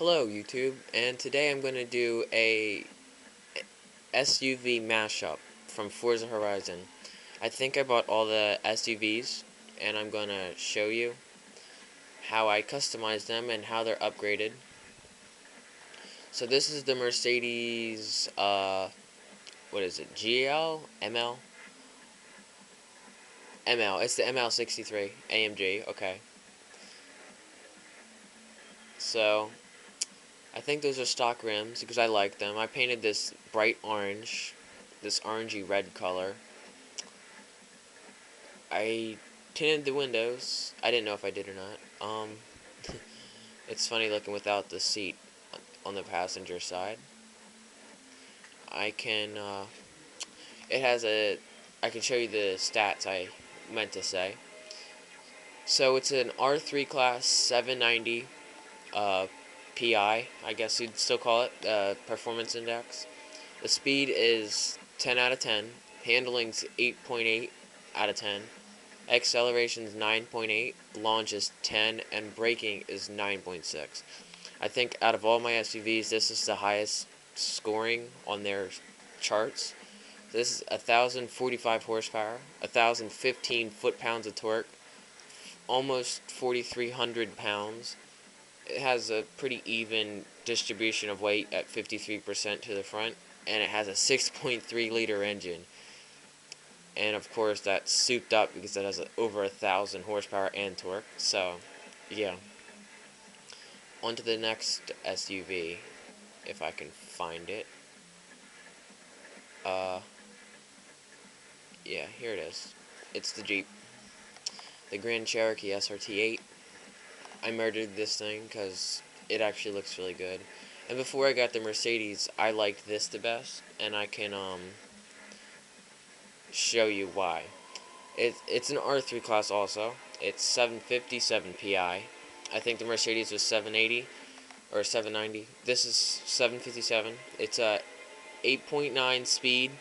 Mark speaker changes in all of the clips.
Speaker 1: Hello YouTube, and today I'm going to do a SUV mashup from Forza Horizon. I think I bought all the SUVs, and I'm going to show you how I customized them and how they're upgraded. So this is the Mercedes, what is it, GL? ML? ML, it's the ML63 AMG, okay. So, I think those are stock rims because I like them. I painted this bright orange, this orangey red color. I tinted the windows. I didn't know if I did or not. It's funny looking without the seat on the passenger side. I can, it has a, I can show you the stats I meant to say. So it's an R3 class 790 PI, I guess you'd still call it, performance index. The speed is 10 out of 10. Handling's 8.8 out of 10. Acceleration's 9.8, launch is 10, and braking is 9.6. I think out of all my SUVs, this is the highest scoring on their charts. This is 1,045 horsepower, 1,015 foot-pounds of torque, almost 4,300 pounds. It has a pretty even distribution of weight at 53% to the front, and it has a 6.3 liter engine. And of course that's souped up because it has over 1,000 horsepower and torque. So, yeah. On to the next SUV, if I can find it. Yeah, here it is. It's the Jeep. The Grand Cherokee SRT8. I murdered this thing because it actually looks really good. And before I got the Mercedes, I liked this the best, and I can show you why. It's an R3 class also. It's 757 PI. I think the Mercedes was 780 or 790. This is 757. It's a 8.9 speed,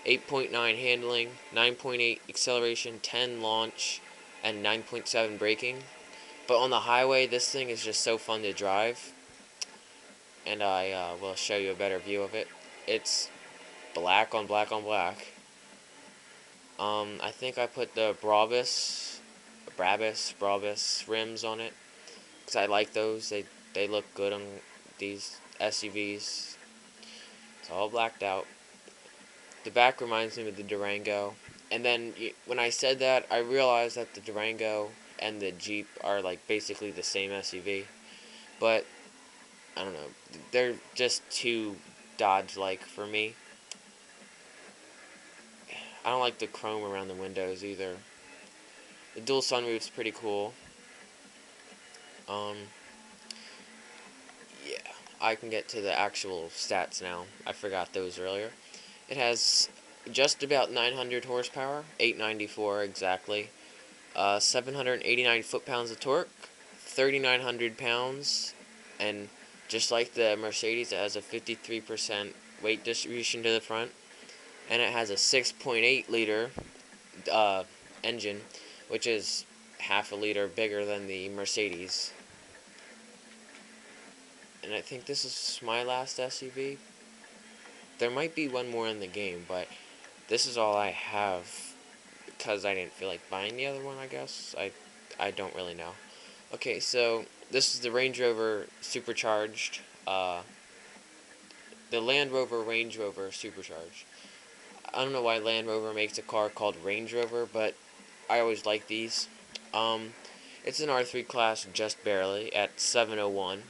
Speaker 1: 8.9 handling, 9.8 acceleration, 10 launch, and 9.7 braking. But on the highway, this thing is just so fun to drive. And I will show you a better view of it. It's black on black on black. I think I put the Brabus rims on it because I like those. They look good on these SUVs. It's all blacked out. The back reminds me of the Durango. And then when I said that, I realized that the Durango and the Jeep are like basically the same SUV. But I don't know. They're just too Dodge-like for me. I don't like the chrome around the windows either. The dual sunroof's pretty cool. Yeah, I can get to the actual stats now. I forgot those earlier. It has just about 900 horsepower, 894 exactly. 789 foot-pounds of torque, 3,900 pounds, and just like the Mercedes, it has a 53% weight distribution to the front, and it has a 6.8 liter engine, which is half a liter bigger than the Mercedes. And I think this is my last SUV. There might be one more in the game, but this is all I have because I didn't feel like buying the other one, I guess. I don't really know. Okay, so this is the Range Rover Supercharged. The Land Rover Range Rover Supercharged. I don't know why Land Rover makes a car called Range Rover, but I always like these. It's an R3 class just barely at 701.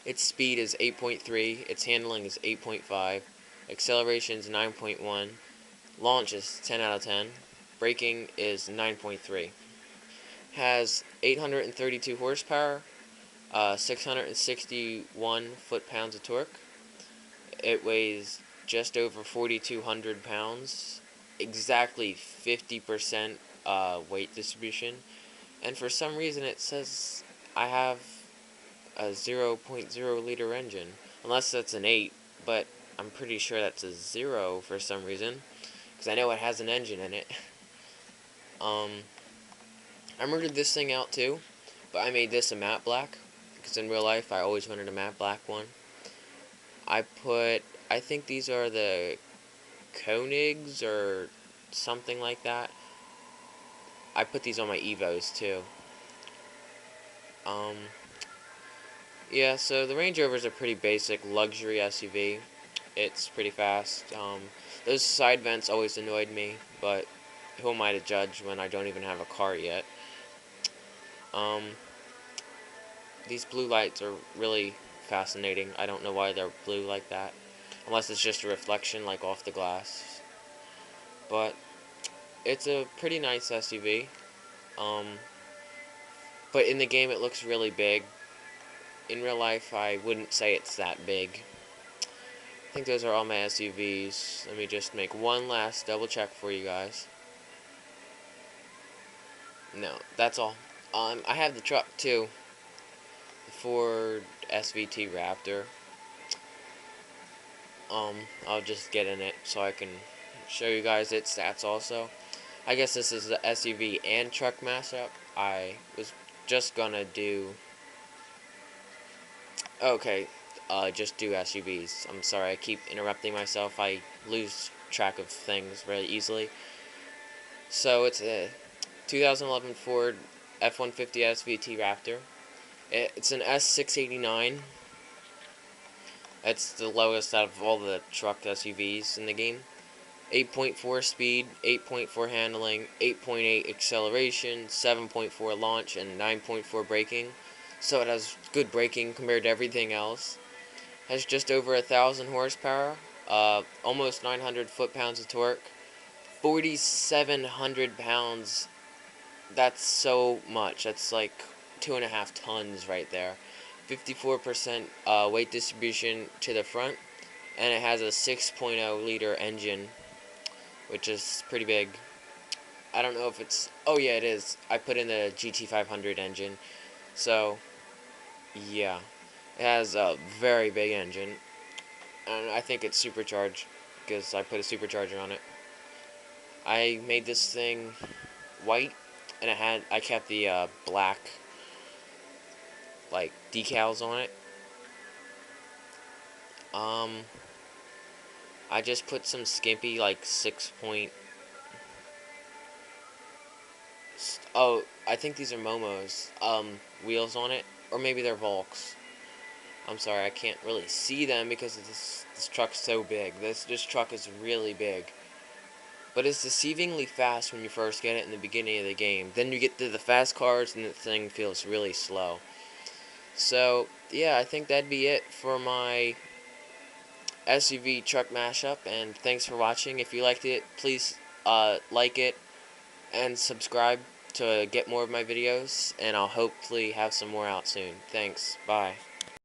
Speaker 1: Its speed is 8.3, its handling is 8.5, acceleration is 9.1, launch is 10 out of 10, braking is 9.3. Has 832 horsepower, 661 foot-pounds of torque. It weighs just over 4,200 pounds, exactly 50% weight distribution. And for some reason it says I have a 0.0 liter engine, unless that's an 8, but I'm pretty sure that's a 0 for some reason, because I know it has an engine in it. I murdered this thing out too, but I made this a matte black, because in real life I always wanted a matte black one. I think these are the Koenigs or something like that. I put these on my Evos too. Um, yeah, so the Range Rover is a pretty basic luxury SUV. It's pretty fast. Those side vents always annoyed me, but who am I to judge when I don't even have a car yet? Um, these blue lights are really fascinating. I don't know why they're blue like that, unless it's just a reflection like off the glass. But it's a pretty nice SUV. Um, but in the game it looks really big. In real life, I wouldn't say it's that big. I think those are all my SUVs. Let me just make one last double check for you guys. No, that's all. I have the truck too. The Ford SVT Raptor. I'll just get in it so I can show you guys its stats also. I guess this is the SUV and truck mashup. I was just gonna do... Okay, just do SUVs. I'm sorry, I keep interrupting myself. I lose track of things very easily. So it's a 2011 Ford F-150 SVT Raptor. It's an S689. It's the lowest out of all the truck SUVs in the game. 8.4 speed, 8.4 handling, 8.8 acceleration, 7.4 launch, and 9.4 braking. So it has good braking compared to everything else. Has just over 1,000 horsepower, almost 900 foot-pounds of torque, 4,700 pounds. That's so much. That's like 2.5 tons right there. 54% weight distribution to the front, and it has a 6.0 liter engine, which is pretty big. I don't know if it's... Oh yeah, it is. I put in the GT500 engine. So, yeah. It has a very big engine. And I think it's supercharged, because I put a supercharger on it. I made this thing white, and I kept the black, like, decals on it. I just put some skimpy, like, 6 point... Oh, I think these are Momos, wheels on it. Or maybe they're Volks. I'm sorry, I can't really see them because this truck's so big. This truck is really big. But it's deceivingly fast when you first get it in the beginning of the game. Then you get to the fast cars and the thing feels really slow. So, yeah, I think that'd be it for my SUV truck mashup. And thanks for watching. If you liked it, please like it and subscribe to get more of my videos. And I'll hopefully have some more out soon. Thanks. Bye.